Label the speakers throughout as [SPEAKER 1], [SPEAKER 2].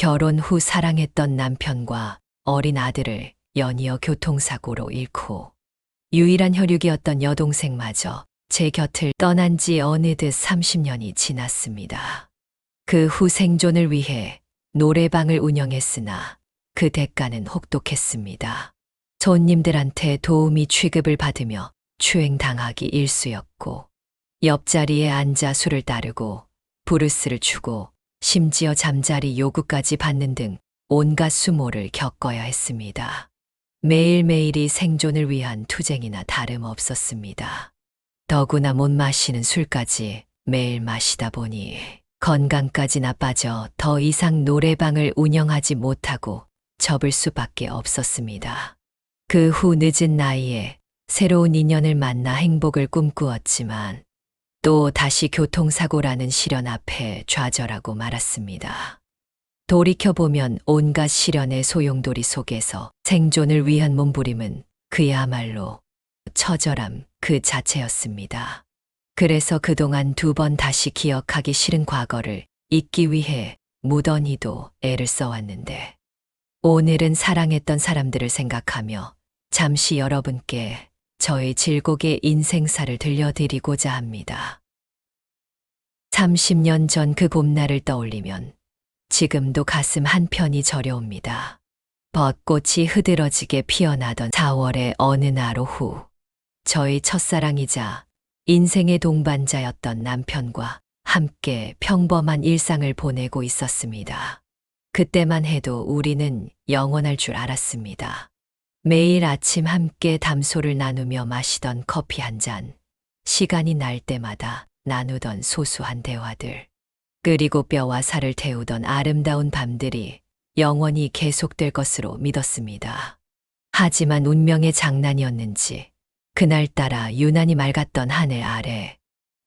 [SPEAKER 1] 결혼 후 사랑했던 남편과 어린 아들을 연이어 교통사고로 잃고 유일한 혈육이었던 여동생마저 제 곁을 떠난 지 어느덧 30년이 지났습니다. 그 후 생존을 위해 노래방을 운영했으나 그 대가는 혹독했습니다. 손님들한테 도우미 취급을 받으며 추행당하기 일쑤였고 옆자리에 앉아 술을 따르고 브루스를 추고 심지어 잠자리 요구까지 받는 등 온갖 수모를 겪어야 했습니다. 매일매일이 생존을 위한 투쟁이나 다름없었습니다. 더구나 못 마시는 술까지 매일 마시다 보니 건강까지 나빠져 더 이상 노래방을 운영하지 못하고 접을 수밖에 없었습니다. 그 후 늦은 나이에 새로운 인연을 만나 행복을 꿈꾸었지만 또 다시 교통사고라는 시련 앞에 좌절하고 말았습니다. 돌이켜보면 온갖 시련의 소용돌이 속에서 생존을 위한 몸부림은 그야말로 처절함 그 자체였습니다. 그래서 그동안 2번 다시 기억하기 싫은 과거를 잊기 위해 무던히도 애를 써왔는데 오늘은 사랑했던 사람들을 생각하며 잠시 여러분께 저의 질곡의 인생사를 들려드리고자 합니다. 30년 전 그 봄날을 떠올리면 지금도 가슴 한편이 저려옵니다. 벚꽃이 흐드러지게 피어나던 4월의 어느 날 오후, 저의 첫사랑이자 인생의 동반자였던 남편과 함께 평범한 일상을 보내고 있었습니다. 그때만 해도 우리는 영원할 줄 알았습니다. 매일 아침 함께 담소를 나누며 마시던 커피 한 잔, 시간이 날 때마다 나누던 소소한 대화들, 그리고 뼈와 살을 태우던 아름다운 밤들이 영원히 계속될 것으로 믿었습니다. 하지만 운명의 장난이었는지 그날따라 유난히 맑았던 하늘 아래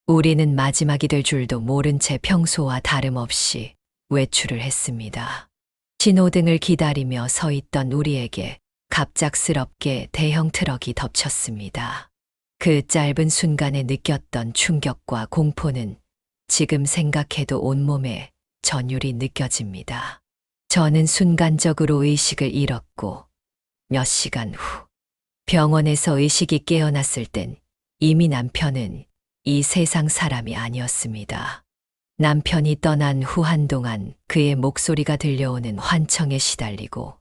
[SPEAKER 1] 우리는 마지막이 될 줄도 모른 채 평소와 다름없이 외출을 했습니다. 신호등을 기다리며 서 있던 우리에게 갑작스럽게 대형 트럭이 덮쳤습니다. 그 짧은 순간에 느꼈던 충격과 공포는 지금 생각해도 온몸에 전율이 느껴집니다. 저는 순간적으로 의식을 잃었고 몇 시간 후 병원에서 의식이 깨어났을 땐 이미 남편은 이 세상 사람이 아니었습니다. 남편이 떠난 후 한동안 그의 목소리가 들려오는 환청에 시달리고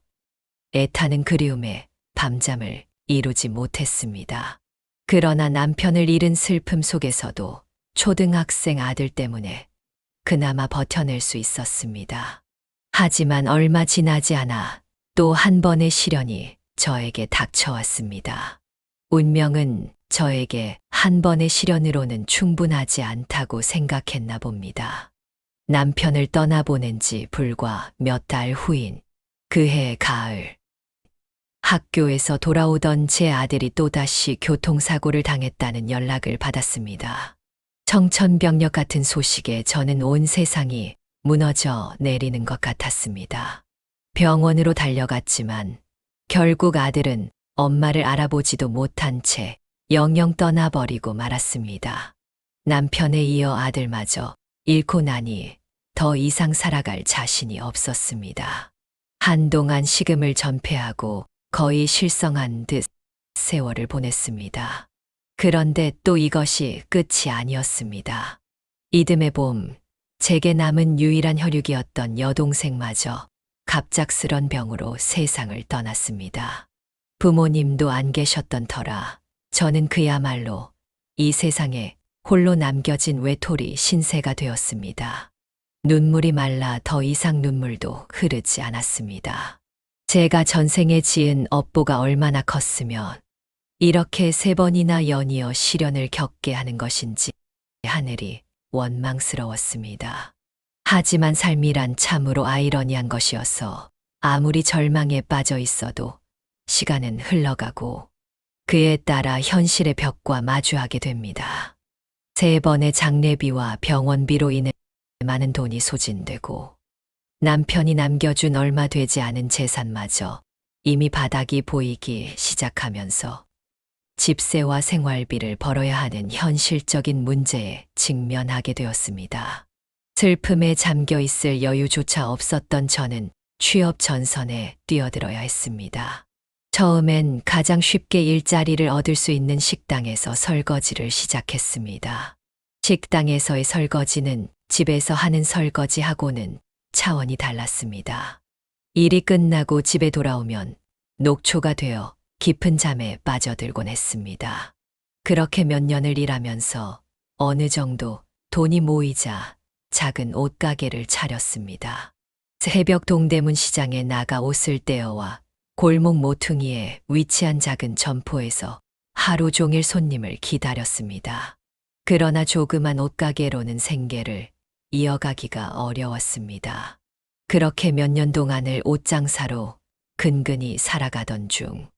[SPEAKER 1] 애타는 그리움에 밤잠을 이루지 못했습니다. 그러나 남편을 잃은 슬픔 속에서도 초등학생 아들 때문에 그나마 버텨낼 수 있었습니다. 하지만 얼마 지나지 않아 또 한 번의 시련이 저에게 닥쳐왔습니다. 운명은 저에게 한 번의 시련으로는 충분하지 않다고 생각했나 봅니다. 남편을 떠나보낸 지 불과 몇 달 후인 그해 가을, 학교에서 돌아오던 제 아들이 또다시 교통사고를 당했다는 연락을 받았습니다. 청천벽력 같은 소식에 저는 온 세상이 무너져 내리는 것 같았습니다. 병원으로 달려갔지만 결국 아들은 엄마를 알아보지도 못한 채 영영 떠나버리고 말았습니다. 남편에 이어 아들마저 잃고 나니 더 이상 살아갈 자신이 없었습니다. 한동안 식음을 전폐하고 거의 실성한 듯 세월을 보냈습니다. 그런데 또 이것이 끝이 아니었습니다. 이듬해 봄, 제게 남은 유일한 혈육이었던 여동생마저 갑작스런 병으로 세상을 떠났습니다. 부모님도 안 계셨던 터라 저는 그야말로 이 세상에 홀로 남겨진 외톨이 신세가 되었습니다. 눈물이 말라 더 이상 눈물도 흐르지 않았습니다. 제가 전생에 지은 업보가 얼마나 컸으면 이렇게 3번이나 연이어 시련을 겪게 하는 것인지 하늘이 원망스러웠습니다. 하지만 삶이란 참으로 아이러니한 것이어서 아무리 절망에 빠져 있어도 시간은 흘러가고 그에 따라 현실의 벽과 마주하게 됩니다. 3번의 장례비와 병원비로 인해 많은 돈이 소진되고 남편이 남겨준 얼마 되지 않은 재산마저 이미 바닥이 보이기 시작하면서 집세와 생활비를 벌어야 하는 현실적인 문제에 직면하게 되었습니다. 슬픔에 잠겨 있을 여유조차 없었던 저는 취업 전선에 뛰어들어야 했습니다. 처음엔 가장 쉽게 일자리를 얻을 수 있는 식당에서 설거지를 시작했습니다. 식당에서의 설거지는 집에서 하는 설거지하고는 차원이 달랐습니다. 일이 끝나고 집에 돌아오면 녹초가 되어 깊은 잠에 빠져들곤 했습니다. 그렇게 몇 년을 일하면서 어느 정도 돈이 모이자 작은 옷가게를 차렸습니다. 새벽 동대문 시장에 나가 옷을 떼어와 골목 모퉁이에 위치한 작은 점포에서 하루 종일 손님을 기다렸습니다. 그러나 조그만 옷가게로는 생계를 이어가기가 어려웠습니다. 그렇게 몇 년 동안을 옷장사로 근근히 살아가던 중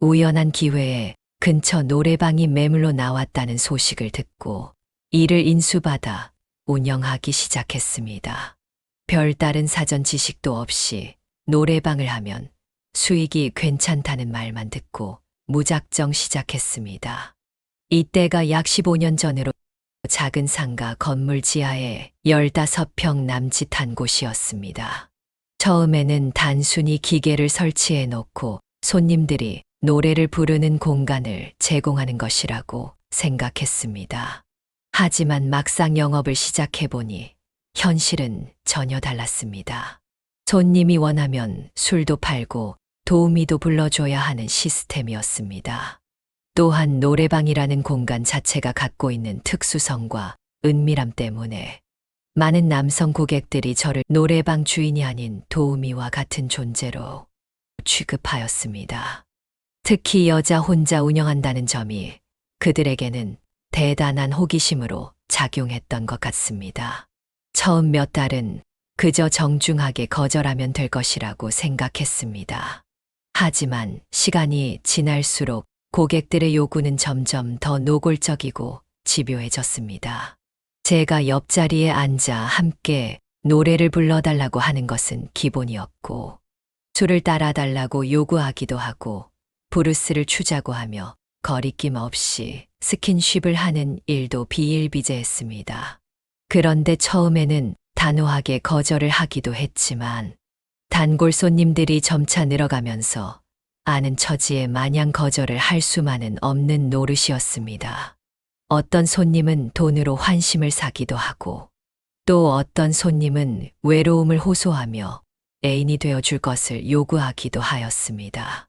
[SPEAKER 1] 우연한 기회에 근처 노래방이 매물로 나왔다는 소식을 듣고 이를 인수받아 운영하기 시작했습니다. 별다른 사전 지식도 없이 노래방을 하면 수익이 괜찮다는 말만 듣고 무작정 시작했습니다. 이때가 약 15년 전으로 작은 상가 건물 지하에 15평 남짓한 곳이었습니다. 처음에는 단순히 기계를 설치해 놓고 손님들이 노래를 부르는 공간을 제공하는 것이라고 생각했습니다. 하지만 막상 영업을 시작해보니 현실은 전혀 달랐습니다. 손님이 원하면 술도 팔고 도우미도 불러줘야 하는 시스템이었습니다. 또한 노래방이라는 공간 자체가 갖고 있는 특수성과 은밀함 때문에 많은 남성 고객들이 저를 노래방 주인이 아닌 도우미와 같은 존재로 취급하였습니다. 특히 여자 혼자 운영한다는 점이 그들에게는 대단한 호기심으로 작용했던 것 같습니다. 처음 몇 달은 그저 정중하게 거절하면 될 것이라고 생각했습니다. 하지만 시간이 지날수록 고객들의 요구는 점점 더 노골적이고 집요해졌습니다. 제가 옆자리에 앉아 함께 노래를 불러달라고 하는 것은 기본이었고, 술을 따라달라고 요구하기도 하고, 브루스를 추자고 하며 거리낌 없이 스킨십을 하는 일도 비일비재했습니다. 그런데 처음에는 단호하게 거절을 하기도 했지만 단골 손님들이 점차 늘어가면서 아는 처지에 마냥 거절을 할 수만은 없는 노릇이었습니다. 어떤 손님은 돈으로 환심을 사기도 하고 또 어떤 손님은 외로움을 호소하며 애인이 되어줄 것을 요구하기도 하였습니다.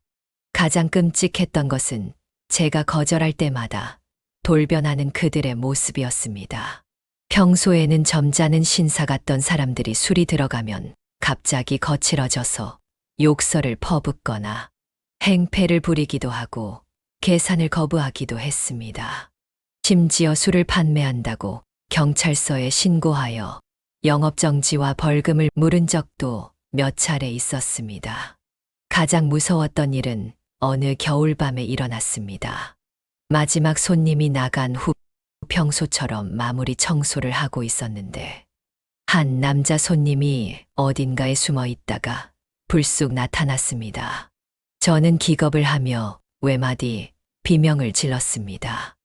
[SPEAKER 1] 가장 끔찍했던 것은 제가 거절할 때마다 돌변하는 그들의 모습이었습니다. 평소에는 점잖은 신사 같던 사람들이 술이 들어가면 갑자기 거칠어져서 욕설을 퍼붓거나 행패를 부리기도 하고 계산을 거부하기도 했습니다. 심지어 술을 판매한다고 경찰서에 신고하여 영업정지와 벌금을 물은 적도 몇 차례 있었습니다. 가장 무서웠던 일은 어느 겨울밤에 일어났습니다. 마지막 손님이 나간 후 평소처럼 마무리 청소를 하고 있었는데 한 남자 손님이 어딘가에 숨어 있다가 불쑥 나타났습니다. 저는 기겁을 하며 외마디 비명을 질렀습니다.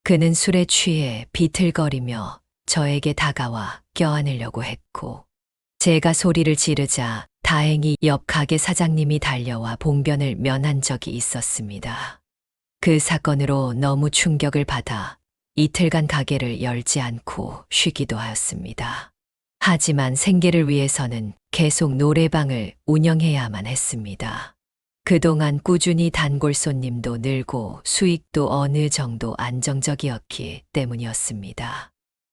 [SPEAKER 1] 그는 술에 취해 비틀거리며 저에게 다가와 껴안으려고 했고 제가 소리를 지르자 다행히 옆 가게 사장님이 달려와 봉변을 면한 적이 있었습니다. 그 사건으로 너무 충격을 받아 이틀간 가게를 열지 않고 쉬기도 하였습니다. 하지만 생계를 위해서는 계속 노래방을 운영해야만 했습니다. 그동안 꾸준히 단골 손님도 늘고 수익도 어느 정도 안정적이었기 때문이었습니다.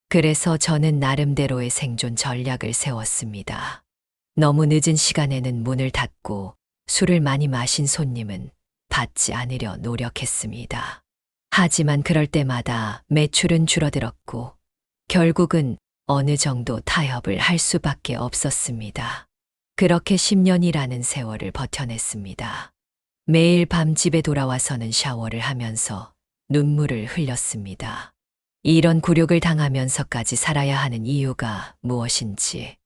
[SPEAKER 1] 그래서 저는 나름대로의 생존 전략을 세웠습니다. 너무 늦은 시간에는 문을 닫고 술을 많이 마신 손님은 받지 않으려 노력했습니다. 하지만 그럴 때마다 매출은 줄어들었고 결국은 어느 정도 타협을 할 수밖에 없었습니다. 그렇게 10년이라는 세월을 버텨냈습니다. 매일 밤 집에 돌아와서는 샤워를 하면서 눈물을 흘렸습니다. 이런 굴욕을 당하면서까지 살아야 하는 이유가 무엇인지,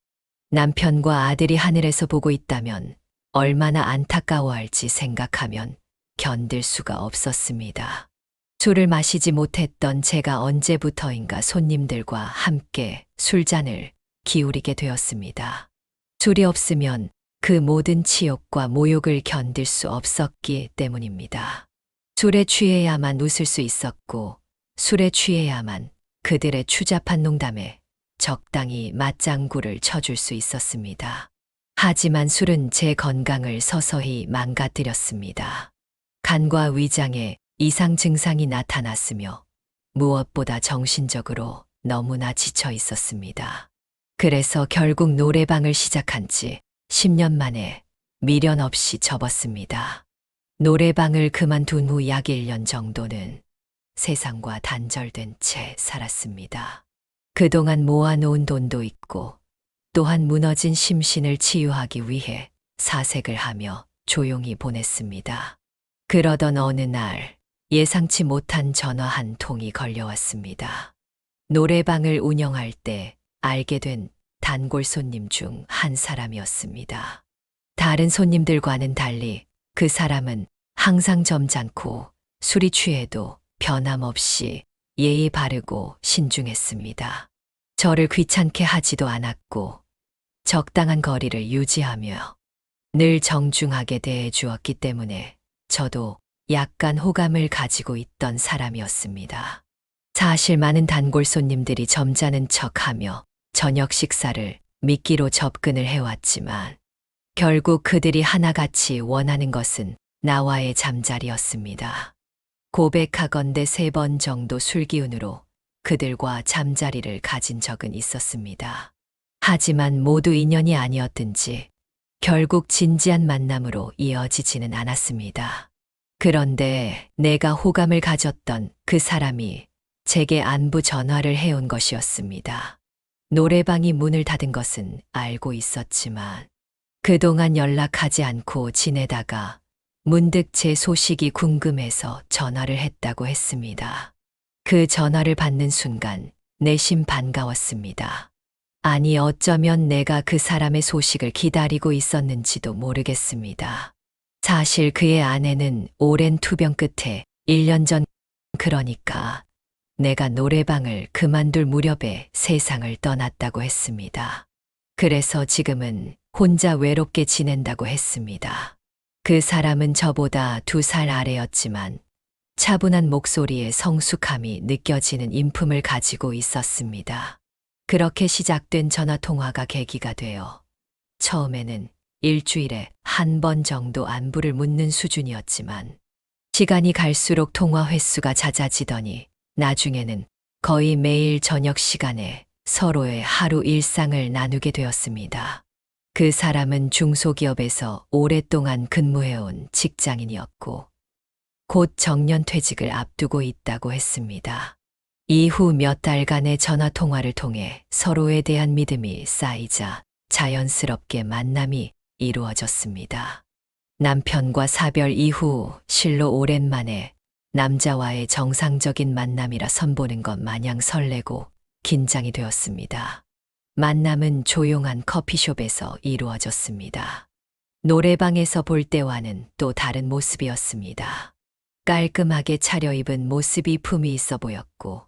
[SPEAKER 1] 남편과 아들이 하늘에서 보고 있다면 얼마나 안타까워할지 생각하면 견딜 수가 없었습니다. 술을 마시지 못했던 제가 언제부터인가 손님들과 함께 술잔을 기울이게 되었습니다. 술이 없으면 그 모든 치욕과 모욕을 견딜 수 없었기 때문입니다. 술에 취해야만 웃을 수 있었고, 술에 취해야만 그들의 추잡한 농담에 적당히 맞장구를 쳐줄 수 있었습니다. 하지만 술은 제 건강을 서서히 망가뜨렸습니다. 간과 위장에 이상 증상이 나타났으며 무엇보다 정신적으로 너무나 지쳐 있었습니다. 그래서 결국 노래방을 시작한 지 10년 만에 미련 없이 접었습니다. 노래방을 그만둔 후 약 1년 정도는 세상과 단절된 채 살았습니다. 그동안 모아놓은 돈도 있고 또한 무너진 심신을 치유하기 위해 사색을 하며 조용히 보냈습니다. 그러던 어느 날 예상치 못한 전화 한 통이 걸려왔습니다. 노래방을 운영할 때 알게 된 단골 손님 중 한 사람이었습니다. 다른 손님들과는 달리 그 사람은 항상 점잖고 술이 취해도 변함없이 예의 바르고 신중했습니다. 저를 귀찮게 하지도 않았고 적당한 거리를 유지하며 늘 정중하게 대해 주었기 때문에 저도 약간 호감을 가지고 있던 사람이었습니다. 사실 많은 단골 손님들이 점잖은 척하며 저녁 식사를 미끼로 접근을 해왔지만 결국 그들이 하나같이 원하는 것은 나와의 잠자리였습니다. 고백하건대 3번 정도 술기운으로 그들과 잠자리를 가진 적은 있었습니다. 하지만 모두 인연이 아니었든지 결국 진지한 만남으로 이어지지는 않았습니다. 그런데 내가 호감을 가졌던 그 사람이 제게 안부 전화를 해온 것이었습니다. 노래방이 문을 닫은 것은 알고 있었지만 그동안 연락하지 않고 지내다가 문득 제 소식이 궁금해서 전화를 했다고 했습니다. 그 전화를 받는 순간 내심 반가웠습니다. 아니 어쩌면 내가 그 사람의 소식을 기다리고 있었는지도 모르겠습니다. 사실 그의 아내는 오랜 투병 끝에 1년 전, 그러니까 내가 노래방을 그만둘 무렵에 세상을 떠났다고 했습니다. 그래서 지금은 혼자 외롭게 지낸다고 했습니다. 그 사람은 저보다 2살 아래였지만 차분한 목소리에 성숙함이 느껴지는 인품을 가지고 있었습니다. 그렇게 시작된 전화통화가 계기가 되어 처음에는 일주일에 1번 정도 안부를 묻는 수준이었지만 시간이 갈수록 통화 횟수가 잦아지더니 나중에는 거의 매일 저녁 시간에 서로의 하루 일상을 나누게 되었습니다. 그 사람은 중소기업에서 오랫동안 근무해온 직장인이었고 곧 정년퇴직을 앞두고 있다고 했습니다. 이후 몇 달간의 전화통화를 통해 서로에 대한 믿음이 쌓이자 자연스럽게 만남이 이루어졌습니다. 남편과 사별 이후 실로 오랜만에 남자와의 정상적인 만남이라 선보는 것 마냥 설레고 긴장이 되었습니다. 만남은 조용한 커피숍에서 이루어졌습니다. 노래방에서 볼 때와는 또 다른 모습이었습니다. 깔끔하게 차려입은 모습이 품이 있어 보였고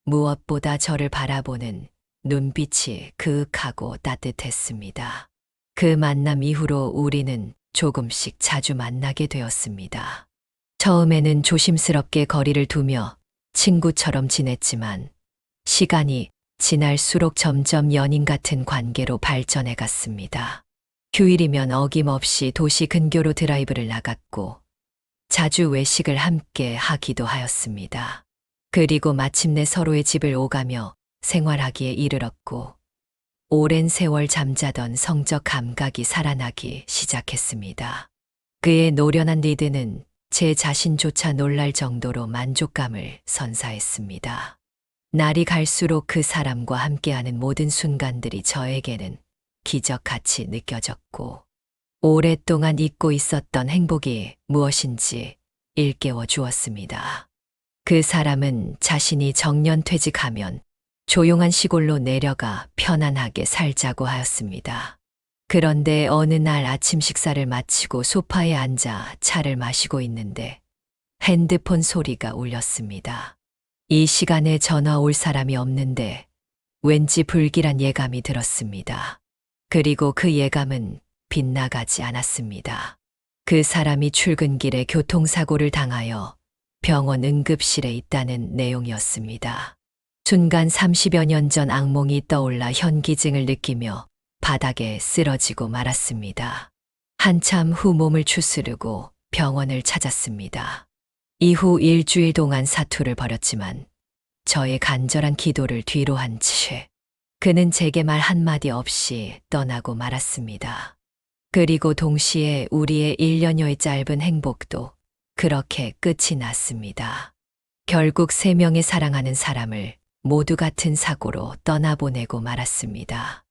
[SPEAKER 1] 무엇보다 저를 바라보는 눈빛이 그윽하고 따뜻했습니다. 그 만남 이후로 우리는 조금씩 자주 만나게 되었습니다. 처음에는 조심스럽게 거리를 두며 친구처럼 지냈지만 시간이 지날수록 점점 연인 같은 관계로 발전해 갔습니다. 휴일이면 어김없이 도시 근교로 드라이브를 나갔고 자주 외식을 함께 하기도 하였습니다. 그리고 마침내 서로의 집을 오가며 생활하기에 이르렀고 오랜 세월 잠자던 성적 감각이 살아나기 시작했습니다. 그의 노련한 리드는 제 자신조차 놀랄 정도로 만족감을 선사했습니다. 날이 갈수록 그 사람과 함께하는 모든 순간들이 저에게는 기적같이 느껴졌고 오랫동안 잊고 있었던 행복이 무엇인지 일깨워 주었습니다. 그 사람은 자신이 정년퇴직하면 조용한 시골로 내려가 편안하게 살자고 하였습니다. 그런데 어느 날 아침 식사를 마치고 소파에 앉아 차를 마시고 있는데 핸드폰 소리가 울렸습니다. 이 시간에 전화 올 사람이 없는데 왠지 불길한 예감이 들었습니다. 그리고 그 예감은 빗나가지 않았습니다. 그 사람이 출근길에 교통사고를 당하여 병원 응급실에 있다는 내용이었습니다. 순간 30여 년 전 악몽이 떠올라 현기증을 느끼며 바닥에 쓰러지고 말았습니다. 한참 후 몸을 추스르고 병원을 찾았습니다. 이후 일주일 동안 사투를 벌였지만 저의 간절한 기도를 뒤로 한 채 그는 제게 말 한마디 없이 떠나고 말았습니다. 그리고 동시에 우리의 1년여의 짧은 행복도 그렇게 끝이 났습니다. 결국 3명의 사랑하는 사람을 모두 같은 사고로 떠나보내고 말았습니다.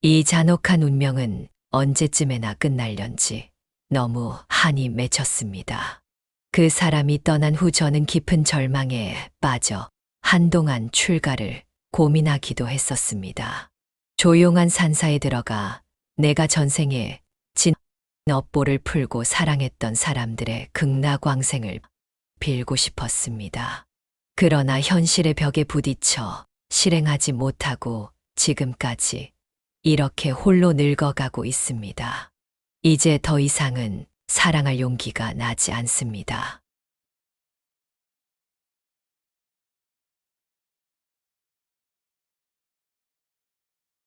[SPEAKER 1] 이 잔혹한 운명은 언제쯤에나 끝날련지 너무 한이 맺혔습니다. 그 사람이 떠난 후 저는 깊은 절망에 빠져 한동안 출가를 고민하기도 했었습니다. 조용한 산사에 들어가 내가 전생에 진 업보를 풀고 사랑했던 사람들의 극락광생을 빌고 싶었습니다. 그러나 현실의 벽에 부딪혀 실행하지 못하고 지금까지 이렇게 홀로 늙어가고 있습니다. 이제 더 이상은 사랑할 용기가 나지 않습니다.